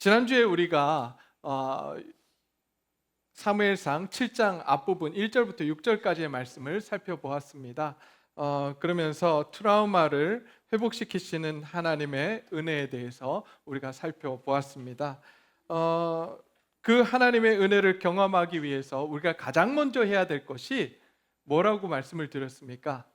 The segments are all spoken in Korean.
지난주에 우리가 사무엘상 7장 앞부분 1절부터 6절까지의 말씀을 살펴보았습니다. 그러면서 트라우마를 회복시키시는 하나님의 은혜에 대해서 우리가 살펴보았습니다. 그 하나님의 은혜를 경험하기 위해서 우리가 가장 먼저 해야 될 것이 뭐라고 말씀을 드렸습니까?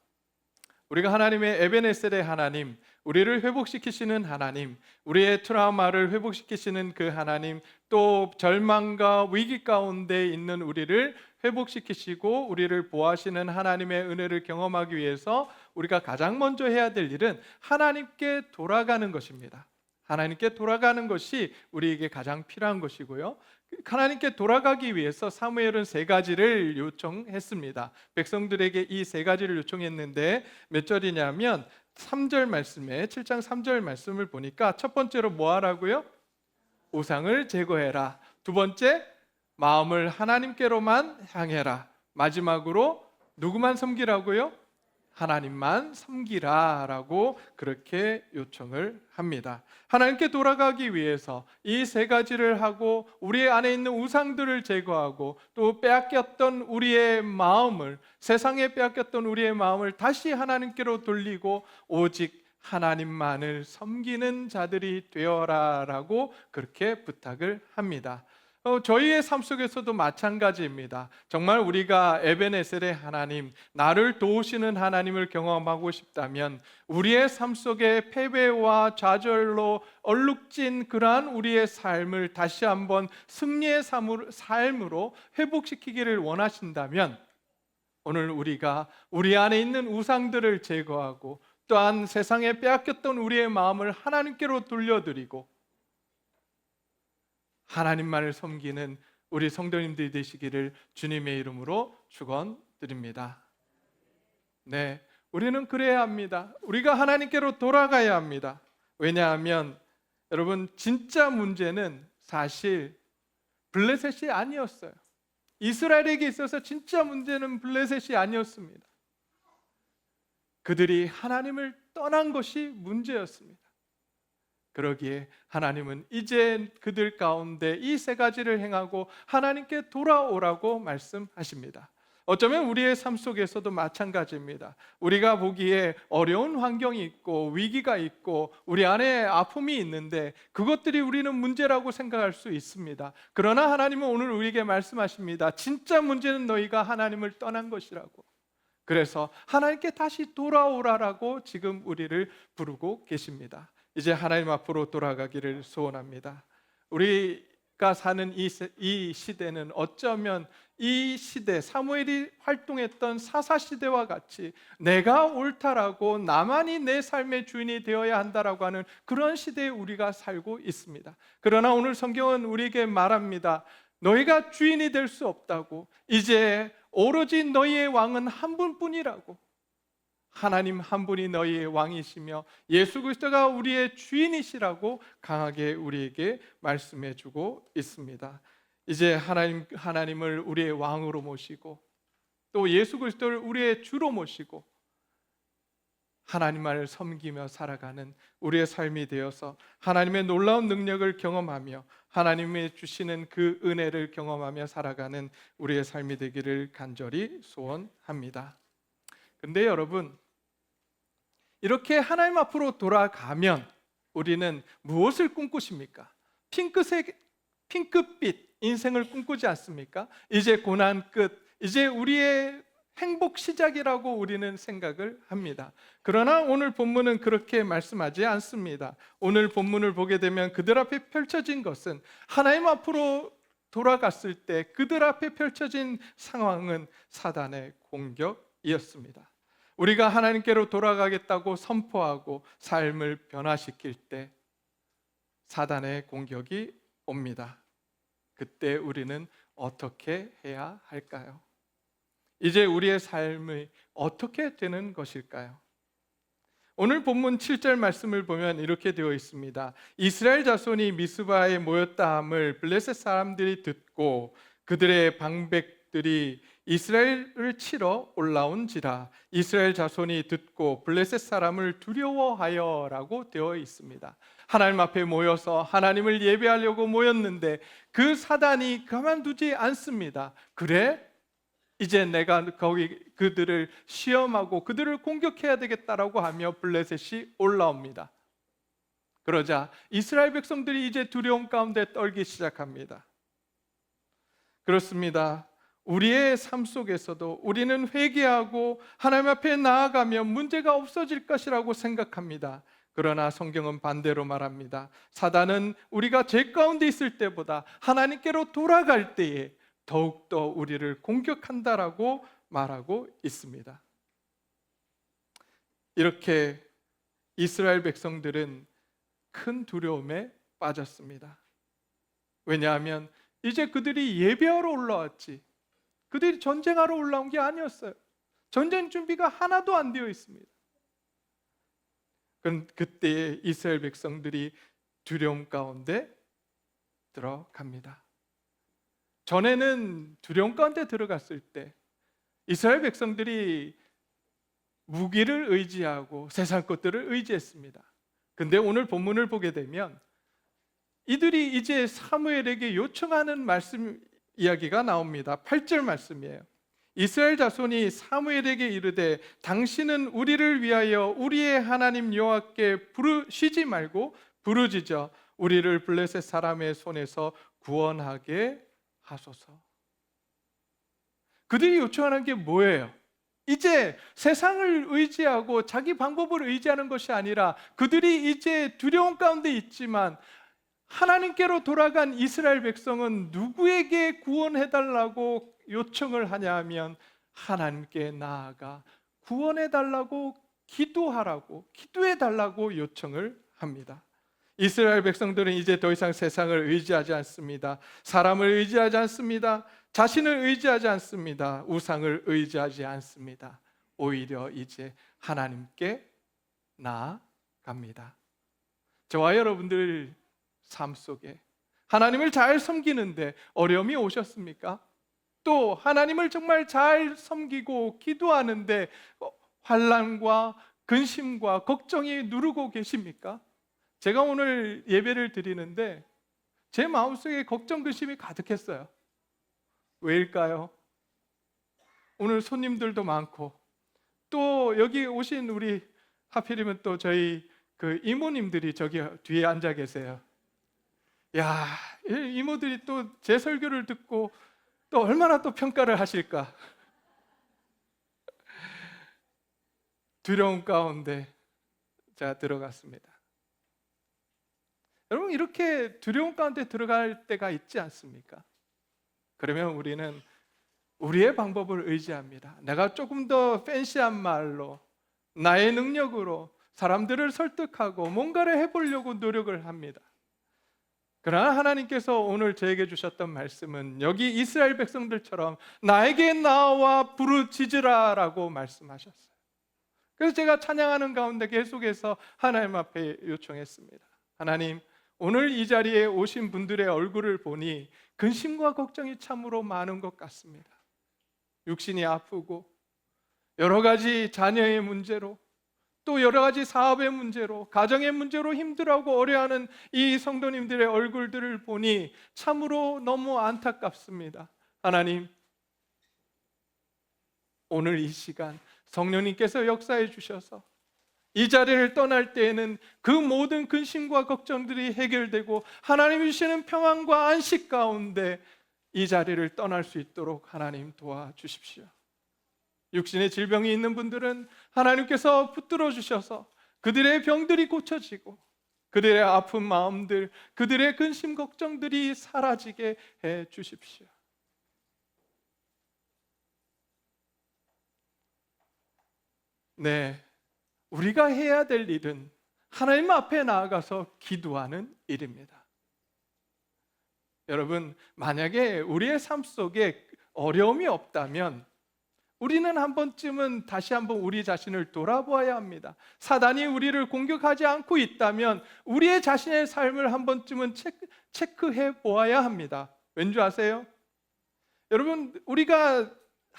우리가 하나님의 에베네셀의 하나님, 우리를 회복시키시는 하나님, 우리의 트라우마를 회복시키시는 그 하나님, 또 절망과 위기 가운데 있는 우리를 회복시키시고 우리를 보호하시는 하나님의 은혜를 경험하기 위해서 우리가 가장 먼저 해야 될 일은 하나님께 돌아가는 것입니다. 하나님께 돌아가는 것이 우리에게 가장 필요한 것이고요. 하나님께 돌아가기 위해서 사무엘은 세 가지를 요청했습니다. 백성들에게 이 세 가지를 요청했는데 몇 절이냐면 3절 말씀에 7장 3절 말씀을 보니까 첫 번째로 뭐 하라고요? 우상을 제거해라. 두 번째, 마음을 하나님께로만 향해라. 마지막으로 누구만 섬기라고요? 하나님만 섬기라 라고 그렇게 요청을 합니다. 하나님께 돌아가기 위해서 이 세 가지를 하고 우리 안에 있는 우상들을 제거하고 또 빼앗겼던 우리의 마음을, 세상에 빼앗겼던 우리의 마음을 다시 하나님께로 돌리고 오직 하나님만을 섬기는 자들이 되어라 라고 그렇게 부탁을 합니다. 저희의 삶 속에서도 마찬가지입니다. 정말 우리가 에베네셀의 하나님, 나를 도우시는 하나님을 경험하고 싶다면 우리의 삶 속에 패배와 좌절로 얼룩진 그러한 우리의 삶을 다시 한번 승리의 삶으로 회복시키기를 원하신다면 오늘 우리가 우리 안에 있는 우상들을 제거하고 또한 세상에 빼앗겼던 우리의 마음을 하나님께로 돌려드리고 하나님만을 섬기는 우리 성도님들이 되시기를 주님의 이름으로 축원드립니다. 네, 우리는 그래야 합니다. 우리가 하나님께로 돌아가야 합니다. 왜냐하면 여러분 진짜 문제는 사실 블레셋이 아니었어요. 이스라엘에게 있어서 진짜 문제는 블레셋이 아니었습니다. 그들이 하나님을 떠난 것이 문제였습니다. 그러기에 하나님은 이제 그들 가운데 이 세 가지를 행하고 하나님께 돌아오라고 말씀하십니다. 어쩌면 우리의 삶 속에서도 마찬가지입니다. 우리가 보기에 어려운 환경이 있고 위기가 있고 우리 안에 아픔이 있는데 그것들이 우리는 문제라고 생각할 수 있습니다. 그러나 하나님은 오늘 우리에게 말씀하십니다. 진짜 문제는 너희가 하나님을 떠난 것이라고. 그래서 하나님께 다시 돌아오라라고 지금 우리를 부르고 계십니다. 이제 하나님 앞으로 돌아가기를 소원합니다. 우리가 사는 이 시대는 어쩌면 이 시대, 사무엘이 활동했던 사사시대와 같이 내가 옳다라고 나만이 내 삶의 주인이 되어야 한다라고 하는 그런 시대에 우리가 살고 있습니다. 그러나 오늘 성경은 우리에게 말합니다. 너희가 주인이 될 수 없다고. 이제 오로지 너희의 왕은 한 분뿐이라고. 하나님 한 분이 너희의 왕이시며 예수 그리스도가 우리의 주인이시라고 강하게 우리에게 말씀해 주고 있습니다. 이제 하나님을 우리의 왕으로 모시고 또 예수 그리스도를 우리의 주로 모시고 하나님만을 섬기며 살아가는 우리의 삶이 되어서 하나님의 놀라운 능력을 경험하며 하나님의 주시는 그 은혜를 경험하며 살아가는 우리의 삶이 되기를 간절히 소원합니다. 근데 여러분, 이렇게 하나님 앞으로 돌아가면 우리는 무엇을 꿈꾸십니까? 핑크빛 인생을 꿈꾸지 않습니까? 이제 고난 끝, 이제 우리의 행복 시작이라고 우리는 생각을 합니다. 그러나 오늘 본문은 그렇게 말씀하지 않습니다. 오늘 본문을 보게 되면 그들 앞에 펼쳐진 것은 하나님 앞으로 돌아갔을 때 그들 앞에 펼쳐진 상황은 사단의 공격이었습니다. 우리가 하나님께로 돌아가겠다고 선포하고 삶을 변화시킬 때 사단의 공격이 옵니다. 그때 우리는 어떻게 해야 할까요? 이제 우리의 삶이 어떻게 되는 것일까요? 오늘 본문 7절 말씀을 보면 이렇게 되어 있습니다. 이스라엘 자손이 미스바에 모였다 함을 블레셋 사람들이 듣고 그들의 방백들이 이스라엘을 치러 올라온지라. 이스라엘 자손이 듣고 블레셋 사람을 두려워하여라고 되어 있습니다. 하나님 앞에 모여서 하나님을 예배하려고 모였는데 그 사단이 가만두지 않습니다. 그래? 이제 내가 거기 그들을 시험하고 그들을 공격해야 되겠다라고 하며 블레셋이 올라옵니다. 그러자 이스라엘 백성들이 이제 두려움 가운데 떨기 시작합니다. 그렇습니다. 우리의 삶 속에서도 우리는 회개하고 하나님 앞에 나아가면 문제가 없어질 것이라고 생각합니다. 그러나 성경은 반대로 말합니다. 사단은 우리가 죄 가운데 있을 때보다 하나님께로 돌아갈 때에 더욱더 우리를 공격한다라고 말하고 있습니다. 이렇게 이스라엘 백성들은 큰 두려움에 빠졌습니다. 왜냐하면 이제 그들이 예배하러 올라왔지, 그들이 전쟁하러 올라온 게 아니었어요. 전쟁 준비가 하나도 안 되어 있습니다. 그럼 그때 이스라엘 백성들이 두려움 가운데 들어갑니다. 전에는 두려움 가운데 들어갔을 때 이스라엘 백성들이 무기를 의지하고 세상 것들을 의지했습니다. 근데 오늘 본문을 보게 되면 이들이 이제 사무엘에게 요청하는 말씀 이야기가 나옵니다. 8절 말씀이에요. 이스라엘 자손이 사무엘에게 이르되 당신은 우리를 위하여 우리의 하나님 여호와께 쉬지 말고 부르짖어 우리를 블레셋 사람의 손에서 구원하게 하소서. 그들이 요청하는 게 뭐예요? 이제 세상을 의지하고 자기 방법을 의지하는 것이 아니라 그들이 이제 두려움 가운데 있지만 하나님께로 돌아간 이스라엘 백성은 누구에게 구원해달라고 요청을 하냐 하면 하나님께 나아가 구원해달라고 기도하라고, 기도해달라고 요청을 합니다. 이스라엘 백성들은 이제 더 이상 세상을 의지하지 않습니다. 사람을 의지하지 않습니다. 자신을 의지하지 않습니다. 우상을 의지하지 않습니다. 오히려 이제 하나님께 나아갑니다. 저와 여러분들 삶 속에 하나님을 잘 섬기는데 어려움이 오셨습니까? 또 하나님을 정말 잘 섬기고 기도하는데 환난과 근심과 걱정이 누르고 계십니까? 제가 오늘 예배를 드리는데 제 마음속에 걱정, 근심이 가득했어요. 왜일까요? 오늘 손님들도 많고 또 여기 오신 우리 하필이면 또 저희 그 이모님들이 저기 뒤에 앉아 계세요. 야, 이모들이 또 제 설교를 듣고 또 얼마나 또 평가를 하실까? 두려움 가운데 제가 들어갔습니다. 여러분, 이렇게 두려움 가운데 들어갈 때가 있지 않습니까? 그러면 우리는 우리의 방법을 의지합니다. 내가 조금 더 팬시한 말로, 나의 능력으로 사람들을 설득하고 뭔가를 해보려고 노력을 합니다. 그러나 하나님께서 오늘 저에게 주셨던 말씀은 여기 이스라엘 백성들처럼 나에게 나와 부르짖으라라고 말씀하셨어요. 그래서 제가 찬양하는 가운데 계속해서 하나님 앞에 요청했습니다. 하나님, 오늘 이 자리에 오신 분들의 얼굴을 보니 근심과 걱정이 참으로 많은 것 같습니다. 육신이 아프고 여러 가지 자녀의 문제로 또 여러 가지 사업의 문제로 가정의 문제로 힘들어하고 어려워하는 이 성도님들의 얼굴들을 보니 참으로 너무 안타깝습니다. 하나님, 오늘 이 시간 성령님께서 역사해 주셔서 이 자리를 떠날 때에는 그 모든 근심과 걱정들이 해결되고 하나님이 주시는 평안과 안식 가운데 이 자리를 떠날 수 있도록 하나님 도와주십시오. 육신의 질병이 있는 분들은 하나님께서 붙들어 주셔서 그들의 병들이 고쳐지고 그들의 아픈 마음들, 그들의 근심 걱정들이 사라지게 해 주십시오. 네, 우리가 해야 될 일은 하나님 앞에 나아가서 기도하는 일입니다. 여러분, 만약에 우리의 삶 속에 어려움이 없다면 우리는 한 번쯤은 다시 한번 우리 자신을 돌아보아야 합니다. 사단이 우리를 공격하지 않고 있다면 우리의 자신의 삶을 한 번쯤은 체크해 보아야 합니다. 왠지 아세요? 여러분, 우리가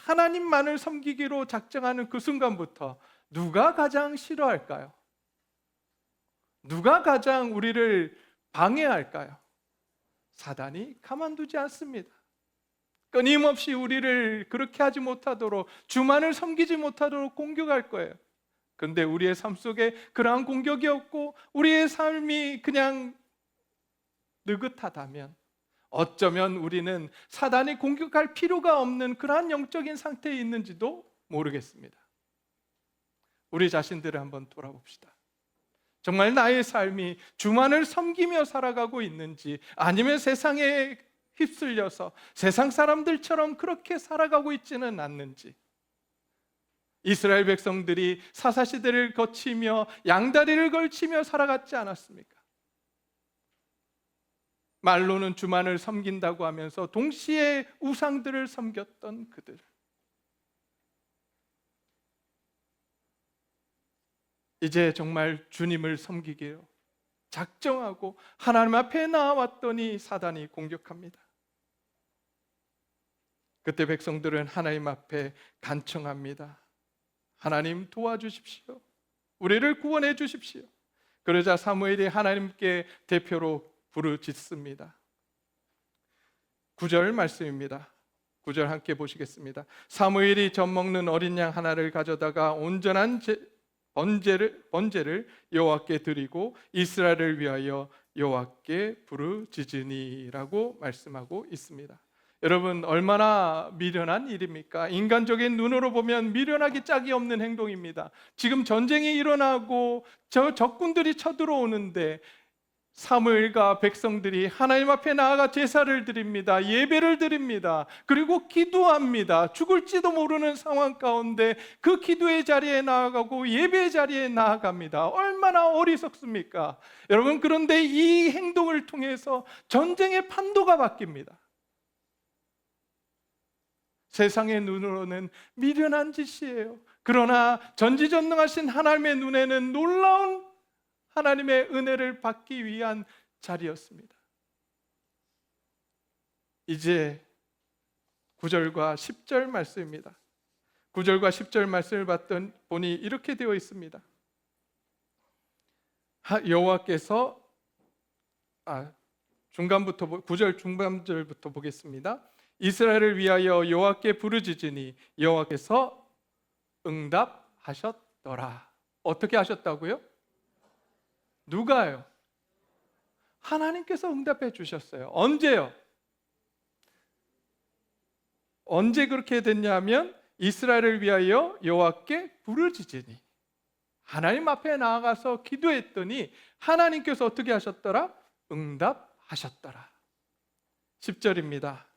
하나님만을 섬기기로 작정하는 그 순간부터 누가 가장 싫어할까요? 누가 가장 우리를 방해할까요? 사단이 가만두지 않습니다. 끊임없이 우리를 그렇게 하지 못하도록, 주만을 섬기지 못하도록 공격할 거예요. 그런데 우리의 삶 속에 그러한 공격이 없고 우리의 삶이 그냥 느긋하다면 어쩌면 우리는 사단이 공격할 필요가 없는 그러한 영적인 상태에 있는지도 모르겠습니다. 우리 자신들을 한번 돌아봅시다. 정말 나의 삶이 주만을 섬기며 살아가고 있는지, 아니면 세상에 휩쓸려서 세상 사람들처럼 그렇게 살아가고 있지는 않는지. 이스라엘 백성들이 사사시대를 거치며 양다리를 걸치며 살아갔지 않았습니까? 말로는 주만을 섬긴다고 하면서 동시에 우상들을 섬겼던 그들. 이제 정말 주님을 섬기기로 작정하고 하나님 앞에 나왔더니 사단이 공격합니다. 그때 백성들은 하나님 앞에 간청합니다. 하나님 도와주십시오. 우리를 구원해 주십시오. 그러자 사무엘이 하나님께 대표로 부르짖습니다. 9절 말씀입니다. 9절 함께 보시겠습니다. 사무엘이 젖 먹는 어린 양 하나를 가져다가 온전한 번제를 여호와께 드리고 이스라엘을 위하여 여호와께 부르짖으니라고 말씀하고 있습니다. 여러분, 얼마나 미련한 일입니까? 인간적인 눈으로 보면 미련하기 짝이 없는 행동입니다. 지금 전쟁이 일어나고 저 적군들이 쳐들어오는데 사무엘과 백성들이 하나님 앞에 나아가 제사를 드립니다. 예배를 드립니다. 그리고 기도합니다. 죽을지도 모르는 상황 가운데 그 기도의 자리에 나아가고 예배의 자리에 나아갑니다. 얼마나 어리석습니까? 여러분, 그런데 이 행동을 통해서 전쟁의 판도가 바뀝니다. 세상의 눈으로는 미련한 짓이에요. 그러나 전지전능하신 하나님의 눈에는 놀라운 하나님의 은혜를 받기 위한 자리였습니다. 이제 9절과 10절 말씀입니다. 9절과 10절 말씀을 보니 이렇게 되어 있습니다. 여호와께서 중간부터 9절 중반절부터 보겠습니다. 이스라엘을 위하여 여호와께 부르짖으니 여호와께서 응답하셨더라. 어떻게 하셨다고요? 누가요? 하나님께서 응답해 주셨어요. 언제요? 언제 그렇게 됐냐면 이스라엘을 위하여 여호와께 부르짖으니, 하나님 앞에 나아가서 기도했더니 하나님께서 어떻게 하셨더라? 응답하셨더라. 10절입니다.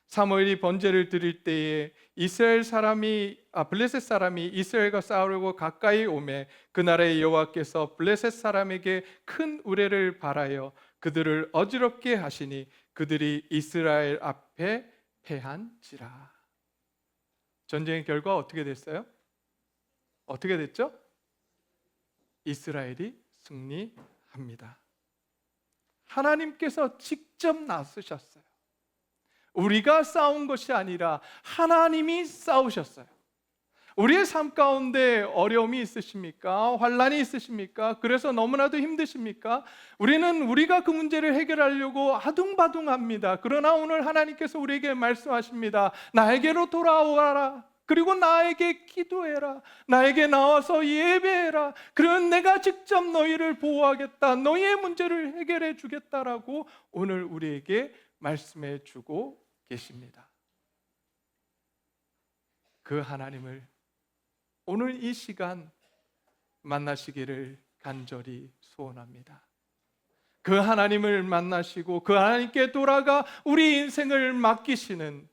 사무엘이 번제를 드릴 때에 블레셋 사람이 이스라엘과 싸우려고 가까이 오매 그 나라의 여호와께서 블레셋 사람에게 큰 우레를 발하여 그들을 어지럽게 하시니 그들이 이스라엘 앞에 패한지라. 전쟁의 결과 어떻게 됐어요? 어떻게 됐죠? 이스라엘이 승리합니다. 하나님께서 직접 나서셨어요. 우리가 싸운 것이 아니라 하나님이 싸우셨어요. 우리의 삶 가운데 어려움이 있으십니까? 환난이 있으십니까? 그래서 너무나도 힘드십니까? 우리가 그 문제를 해결하려고 아둥바둥합니다. 그러나 오늘 하나님께서 우리에게 말씀하십니다. 나에게로 돌아오라. 그리고 나에게 기도해라. 나에게 나와서 예배해라. 그러면 내가 직접 너희를 보호하겠다. 너희의 문제를 해결해 주겠다라고 오늘 우리에게 말씀해 주고 계십니다. 그 하나님을 오늘 이 시간 만나시기를 간절히 소원합니다. 그 하나님을 만나시고 그 하나님께 돌아가 우리 인생을 맡기시는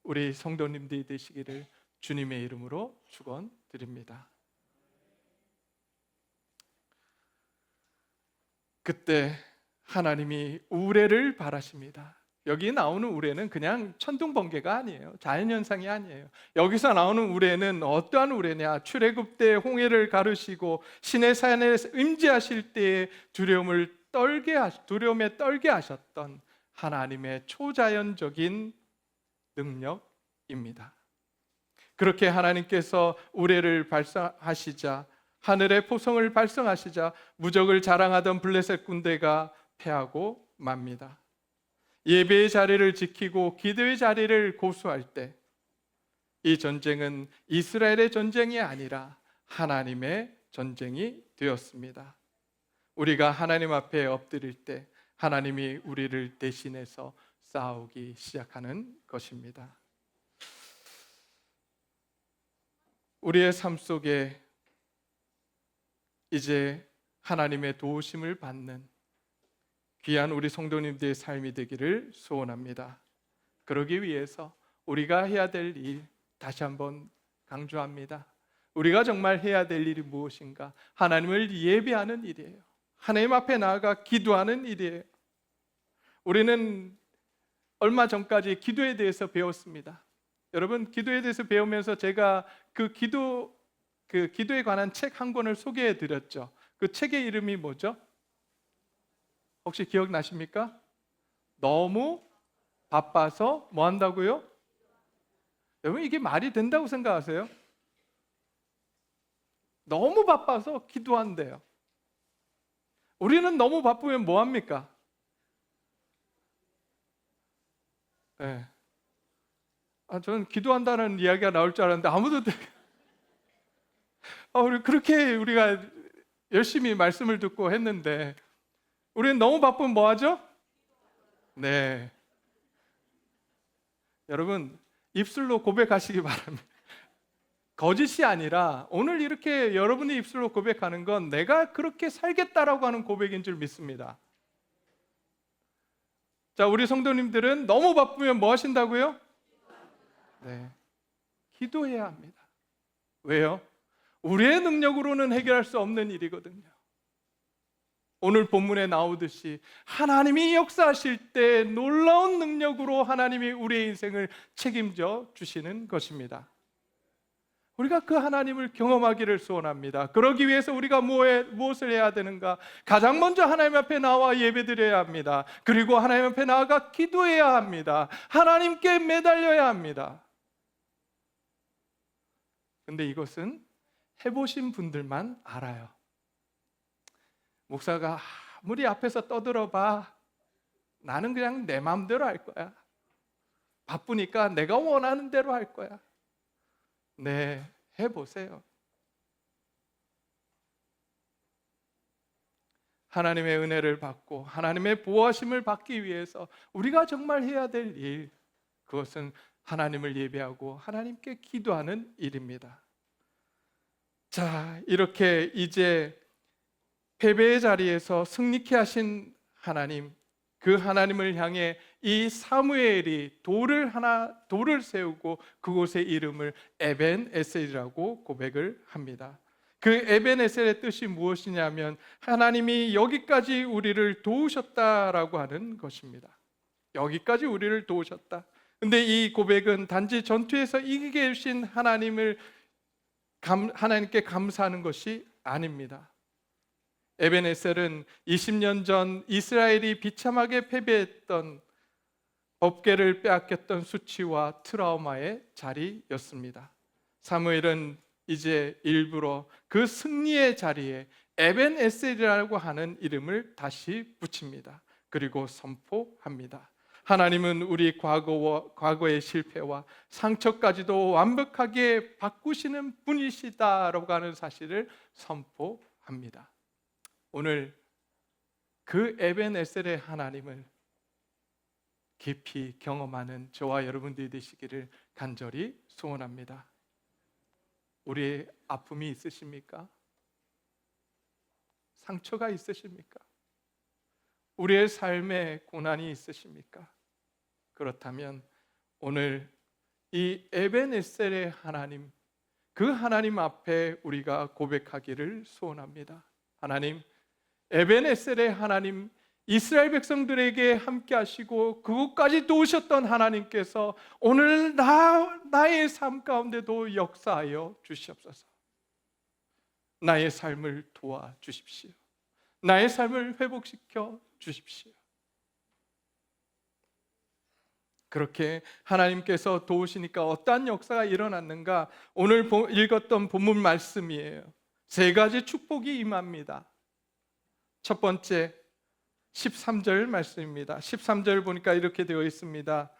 우리 성도님들이 되시기를 주님의 이름으로 축원드립니다. 그때 하나님이 우레를 바라십니다. 여기 나오는 우레는 그냥 천둥번개가 아니에요. 자연현상이 아니에요. 여기서 나오는 우레는 어떠한 우레냐? 출애굽 때 홍해를 가르시고 시내산에 임재하실 때에 두려움에 떨게 하셨던 하나님의 초자연적인 능력입니다. 그렇게 하나님께서 우레를 발사하시자, 하늘의 포성을 발성하시자 무적을 자랑하던 블레셋 군대가 패하고 맙니다. 예배의 자리를 지키고 기도의 자리를 고수할 때 이 전쟁은 이스라엘의 전쟁이 아니라 하나님의 전쟁이 되었습니다. 우리가 하나님 앞에 엎드릴 때 하나님이 우리를 대신해서 싸우기 시작하는 것입니다. 우리의 삶 속에 이제 하나님의 도우심을 받는 귀한 우리 성도님들의 삶이 되기를 소원합니다. 그러기 위해서 우리가 해야 될 일, 다시 한번 강조합니다. 우리가 정말 해야 될 일이 무엇인가? 하나님을 예배하는 일이에요. 하나님 앞에 나아가 기도하는 일이에요. 우리는 얼마 전까지 기도에 대해서 배웠습니다. 여러분, 기도에 대해서 배우면서 제가 그 기도에 관한 책 한 권을 소개해 드렸죠. 그 책의 이름이 뭐죠? 혹시 기억나십니까? 너무 바빠서 뭐 한다고요? 여러분, 이게 말이 된다고 생각하세요? 너무 바빠서 기도한대요. 우리는 너무 바쁘면 뭐 합니까? 네. 저는 기도한다는 이야기가 나올 줄 알았는데 아무도 그렇게 우리가 열심히 말씀을 듣고 했는데 우리는 너무 바쁘면 뭐 하죠? 네. 여러분, 입술로 고백하시기 바랍니다. 거짓이 아니라 오늘 이렇게 여러분이 입술로 고백하는 건 내가 그렇게 살겠다라고 하는 고백인 줄 믿습니다. 자, 우리 성도님들은 너무 바쁘면 뭐 하신다고요? 네, 기도해야 합니다. 왜요? 우리의 능력으로는 해결할 수 없는 일이거든요. 오늘 본문에 나오듯이 하나님이 역사하실 때 놀라운 능력으로 하나님이 우리의 인생을 책임져 주시는 것입니다. 우리가 그 하나님을 경험하기를 소원합니다. 그러기 위해서 우리가 무엇을 해야 되는가? 가장 먼저 하나님 앞에 나와 예배드려야 합니다. 그리고 하나님 앞에 나아가 기도해야 합니다. 하나님께 매달려야 합니다. 근데 이것은 해보신 분들만 알아요. 목사가 아무리 앞에서 떠들어봐, 나는 그냥 내 마음대로 할 거야. 바쁘니까 내가 원하는 대로 할 거야. 네, 해보세요. 하나님의 은혜를 받고 하나님의 보호하심을 받기 위해서 우리가 정말 해야 될 일, 그것은 하나님을 예배하고 하나님께 기도하는 일입니다. 자, 이렇게 이제 패배의 자리에서 승리케 하신 하나님, 그 하나님을 향해 이 사무엘이 돌을 세우고 그곳의 이름을 에벤에셀이라고 고백을 합니다. 그 에벤에셀의 뜻이 무엇이냐면 하나님이 여기까지 우리를 도우셨다라고 하는 것입니다. 여기까지 우리를 도우셨다. 근데 이 고백은 단지 전투에서 이기게 해주신 하나님께 감사하는 것이 아닙니다. 에벤에셀은 20년 전 이스라엘이 비참하게 패배했던, 법궤를 빼앗겼던 수치와 트라우마의 자리였습니다. 사무엘은 이제 일부러 그 승리의 자리에 에벤에셀이라고 하는 이름을 다시 붙입니다. 그리고 선포합니다. 하나님은 우리 과거의 실패와 상처까지도 완벽하게 바꾸시는 분이시다라고 하는 사실을 선포합니다. 오늘 그 에벤에셀의 하나님을 깊이 경험하는 저와 여러분들이 되시기를 간절히 소원합니다. 우리의 아픔이 있으십니까? 상처가 있으십니까? 우리의 삶에 고난이 있으십니까? 그렇다면 오늘 이 에벤에셀의 하나님, 그 하나님 앞에 우리가 고백하기를 소원합니다. 하나님, 에벤에셀의 하나님, 이스라엘 백성들에게 함께 하시고 그곳까지 도우셨던 하나님께서 오늘 나의 삶 가운데도 역사하여 주시옵소서. 나의 삶을 도와주십시오. 나의 삶을 회복시켜 주십시오. 그렇게 하나님께서 도우시니까 어떠한 역사가 일어났는가? 오늘 읽었던 본문 말씀이에요. 세 가지 축복이 임합니다. 첫 번째 13절 말씀입니다. 13절 보니까 이렇게 되어 있습니다.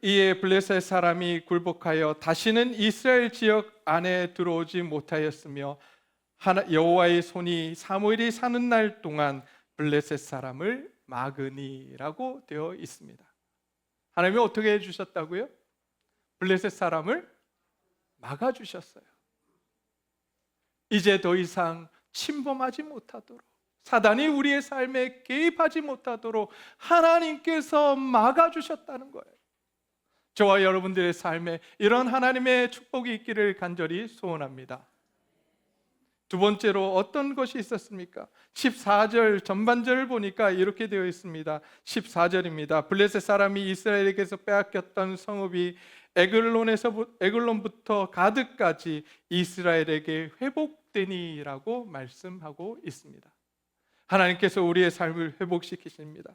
이에 블레셋 사람이 굴복하여 다시는 이스라엘 지역 안에 들어오지 못하였으며 여호와의 손이 사무엘이 사는 날 동안 블레셋 사람을 막으니라고 되어 있습니다. 하나님이 어떻게 해주셨다고요? 블레셋 사람을 막아주셨어요. 이제 더 이상 침범하지 못하도록, 사단이 우리의 삶에 개입하지 못하도록 하나님께서 막아주셨다는 거예요. 저와 여러분들의 삶에 이런 하나님의 축복이 있기를 간절히 소원합니다. 두 번째로 어떤 것이 있었습니까? 14절 전반절을 보니까 이렇게 되어 있습니다. 14절입니다. 블레셋 사람이 이스라엘에게서 빼앗겼던 성읍이 에글론부터 가드까지 이스라엘에게 회복되니라고 말씀하고 있습니다. 하나님께서 우리의 삶을 회복시키십니다.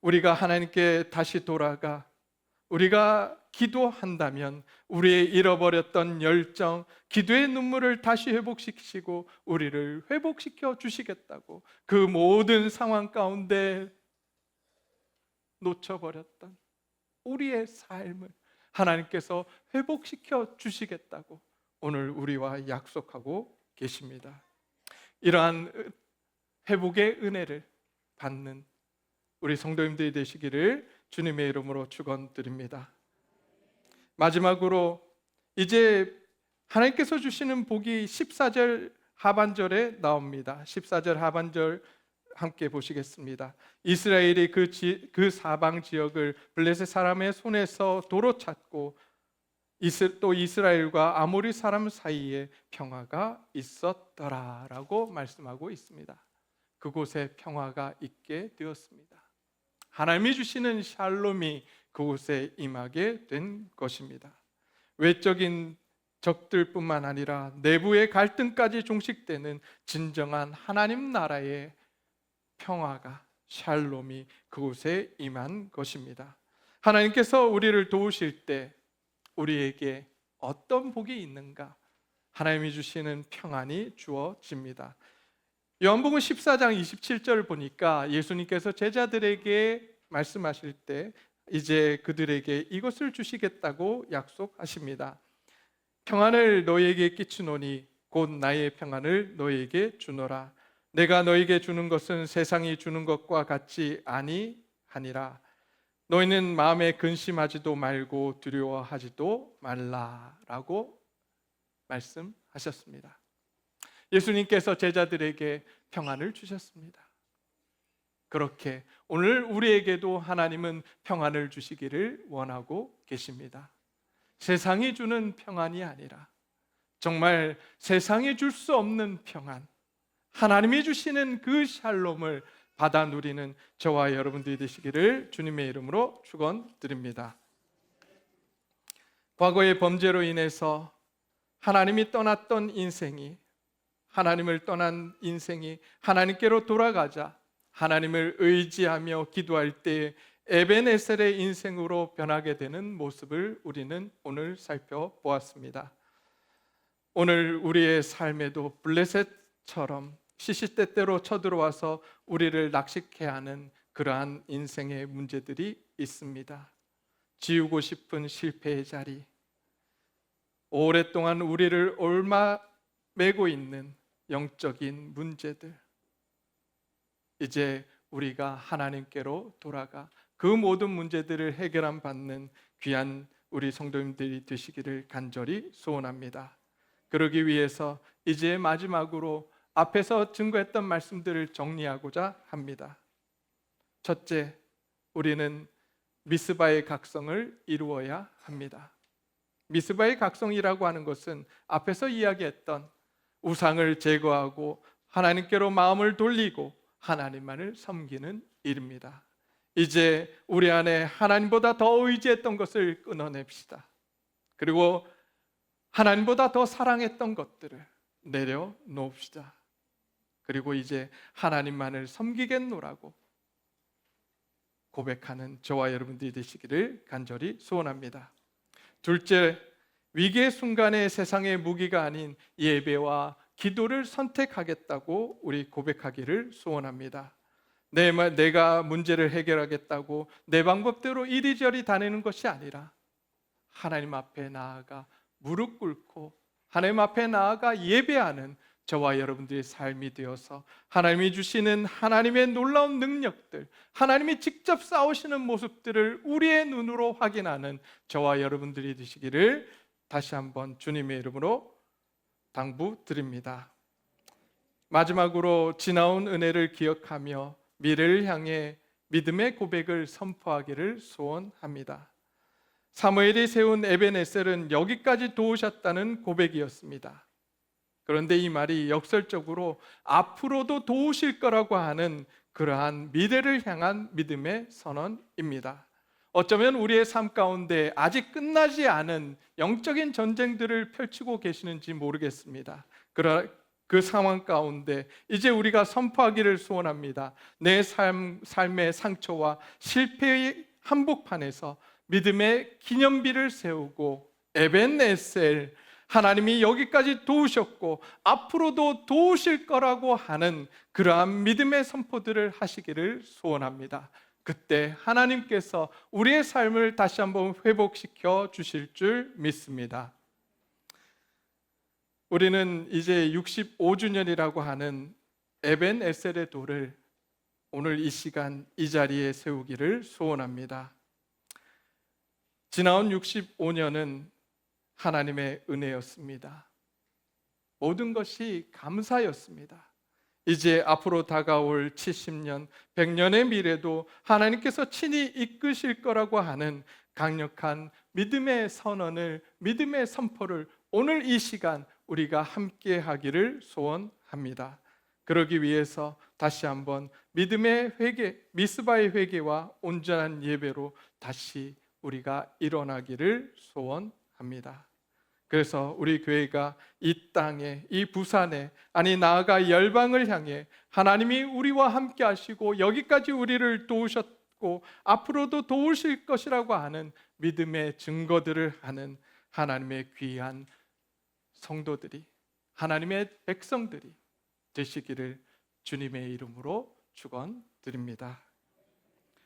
우리가 하나님께 다시 돌아가 우리가 기도한다면 우리의 잃어버렸던 열정, 기도의 눈물을 다시 회복시키시고 우리를 회복시켜 주시겠다고, 그 모든 상황 가운데 놓쳐버렸던 우리의 삶을 하나님께서 회복시켜 주시겠다고 오늘 우리와 약속하고 계십니다. 이러한 회복의 은혜를 받는 우리 성도님들이 되시기를 주님의 이름으로 축원드립니다. 마지막으로 이제 하나님께서 주시는 복이 14절 하반절에 나옵니다. 14절 하반절 함께 보시겠습니다. 이스라엘이 그 사방 지역을 블레셋 사람의 손에서 도로 찾고 또 이스라엘과 아모리 사람 사이에 평화가 있었더라라고 말씀하고 있습니다. 그곳에 평화가 있게 되었습니다. 하나님이 주시는 샬롬이 그곳에 임하게 된 것입니다. 외적인 적들뿐만 아니라 내부의 갈등까지 종식되는 진정한 하나님 나라의 평화가, 샬롬이 그곳에 임한 것입니다. 하나님께서 우리를 도우실 때 우리에게 어떤 복이 있는가? 하나님이 주시는 평안이 주어집니다. 요한복음 14장 27절을 보니까 예수님께서 제자들에게 말씀하실 때 이제 그들에게 이것을 주시겠다고 약속하십니다. 평안을 너희에게 끼치노니 곧 나의 평안을 너희에게 주노라. 내가 너희에게 주는 것은 세상이 주는 것과 같지 아니하니라. 너희는 마음에 근심하지도 말고 두려워하지도 말라라고 말씀하셨습니다. 예수님께서 제자들에게 평안을 주셨습니다. 그렇게 오늘 우리에게도 하나님은 평안을 주시기를 원하고 계십니다. 세상이 주는 평안이 아니라 정말 세상이 줄 수 없는 평안, 하나님이 주시는 그 샬롬을 받아 누리는 저와 여러분들이 되시기를 주님의 이름으로 축원드립니다. 과거의 범죄로 인해서 하나님이 떠났던 인생이, 하나님을 떠난 인생이 하나님께로 돌아가자 하나님을 의지하며 기도할 때 에베네셀의 인생으로 변하게 되는 모습을 우리는 오늘 살펴보았습니다. 오늘 우리의 삶에도 블레셋처럼 시시때때로 쳐들어와서 우리를 낚시케 하는 그러한 인생의 문제들이 있습니다. 지우고 싶은 실패의 자리, 오랫동안 우리를 얽매고 있는 영적인 문제들, 이제 우리가 하나님께로 돌아가 그 모든 문제들을 해결함 받는 귀한 우리 성도님들이 되시기를 간절히 소원합니다. 그러기 위해서 이제 마지막으로 앞에서 증거했던 말씀들을 정리하고자 합니다. 첫째, 우리는 미스바의 각성을 이루어야 합니다. 미스바의 각성이라고 하는 것은 앞에서 이야기했던 우상을 제거하고 하나님께로 마음을 돌리고 하나님만을 섬기는 일입니다. 이제 우리 안에 하나님보다 더 의지했던 것을 끊어냅시다. 그리고 하나님보다 더 사랑했던 것들을 내려놓읍시다. 그리고 이제 하나님만을 섬기겠노라고 고백하는 저와 여러분들이 되시기를 간절히 소원합니다. 둘째, 위기의 순간에 세상의 무기가 아닌 예배와 기도를 선택하겠다고 우리 고백하기를 소원합니다. 내가 문제를 해결하겠다고 내 방법대로 이리저리 다니는 것이 아니라 하나님 앞에 나아가 무릎 꿇고 하나님 앞에 나아가 예배하는 저와 여러분들의 삶이 되어서 하나님이 주시는 하나님의 놀라운 능력들, 하나님이 직접 싸우시는 모습들을 우리의 눈으로 확인하는 저와 여러분들이 되시기를 다시 한번 주님의 이름으로 당부드립니다. 마지막으로 지나온 은혜를 기억하며 미래를 향해 믿음의 고백을 선포하기를 소원합니다. 사무엘이 세운 에벤에셀은 여기까지 도우셨다는 고백이었습니다. 그런데 이 말이 역설적으로 앞으로도 도우실 거라고 하는 그러한 미래를 향한 믿음의 선언입니다. 어쩌면 우리의 삶 가운데 아직 끝나지 않은 영적인 전쟁들을 펼치고 계시는지 모르겠습니다. 그러나 그 상황 가운데 이제 우리가 선포하기를 소원합니다. 내 삶의 상처와 실패의 한복판에서 믿음의 기념비를 세우고 에벤에셀, 하나님이 여기까지 도우셨고 앞으로도 도우실 거라고 하는 그러한 믿음의 선포들을 하시기를 소원합니다. 그때 하나님께서 우리의 삶을 다시 한번 회복시켜 주실 줄 믿습니다. 우리는 이제 65주년이라고 하는 에벤에셀의 돌을 오늘 이 시간 이 자리에 세우기를 소원합니다. 지나온 65년은 하나님의 은혜였습니다. 모든 것이 감사였습니다. 이제 앞으로 다가올 70년, 100년의 미래도 하나님께서 친히 이끄실 거라고 하는 강력한 믿음의 선언을, 믿음의 선포를 오늘 이 시간 우리가 함께 하기를 소원합니다. 그러기 위해서 다시 한번 믿음의 회개, 미스바의 회개와 온전한 예배로 다시 우리가 일어나기를 소원합니다. 그래서 우리 교회가 이 땅에, 이 부산에, 아니 나아가 열방을 향해 하나님이 우리와 함께 하시고 여기까지 우리를 도우셨고 앞으로도 도우실 것이라고 하는 믿음의 증거들을 하는 하나님의 귀한 성도들이, 하나님의 백성들이 되시기를 주님의 이름으로 축원드립니다.